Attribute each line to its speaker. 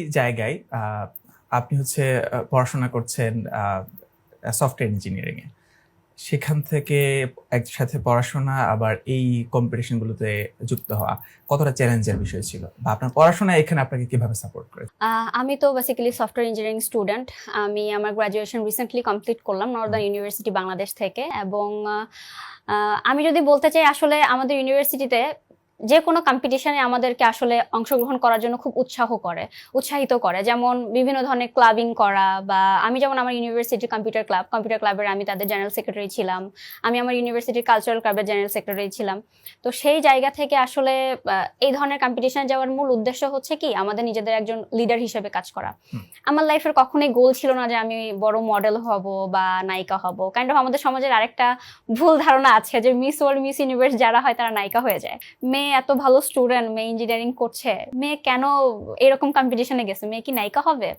Speaker 1: এই জায়গায় আপনি হচ্ছে পড়াশোনা করছেন সফটওয়্যার ইঞ্জিনিয়ারিং এ। সেখান থেকে একসাথে পড়াশোনা আবার এই কম্পিটিশন গুলোতে যুক্ত হওয়া কতটা চ্যালেঞ্জের বিষয় ছিল? বা আপনার পড়াশোনা এখানে আপনাকে কিভাবে সাপোর্ট করে?
Speaker 2: আমি তো বেসিক্যালি সফটওয়্যার ইঞ্জিনিয়ারিং স্টুডেন্ট। আমি আমার গ্র্যাজুয়েশন রিসেন্টলি কমপ্লিট করলাম নর্দার্ন ইউনিভার্সিটি বাংলাদেশ থেকে। এবং আমি যদি বলতে চাই, আসলে আমাদের ইউনিভার্সিটিতে যে কোনো কম্পিটিশনে আমাদেরকে আসলে অংশগ্রহণ করার জন্য খুব উৎসাহিত করে। যেমন বিভিন্ন ধরনের ক্লাবিং করা, বা আমি যেমন আমার ইউনিভার্সিটির কম্পিউটার ক্লাবের আমি তাদের জেনারেল সেক্রেটারি ছিলাম। আমি আমার ইউনিভার্সিটির কালচারাল ক্লাবের জেনারেল সেক্রেটারি ছিলাম। তো সেই জায়গা থেকে আসলে এই ধরনের কম্পিটিশনে যাওয়ার মূল উদ্দেশ্য হচ্ছে কি, আমাদের নিজেদের একজন লিডার হিসেবে কাজ করা। আমার লাইফের কখনোই গোল ছিল না যে আমি বড় মডেল হব বা নায়িকা হব। কাইন্ড অফ আমাদের সমাজের আরেকটা ভুল ধারণা আছে যে মিস ওয়ার্ল্ড, মিস ইউনিভার্স যারা হয় তারা নায়িকা হয়ে যায়। মেয়ে এত ভালো স্টুডেন্ট, মেয়ে ইঞ্জিনিয়ারিং করছে, মেয়ে কেন এরকম কম্পিটিশনে গেছে, মেয়ে কি নায়িকা হবে?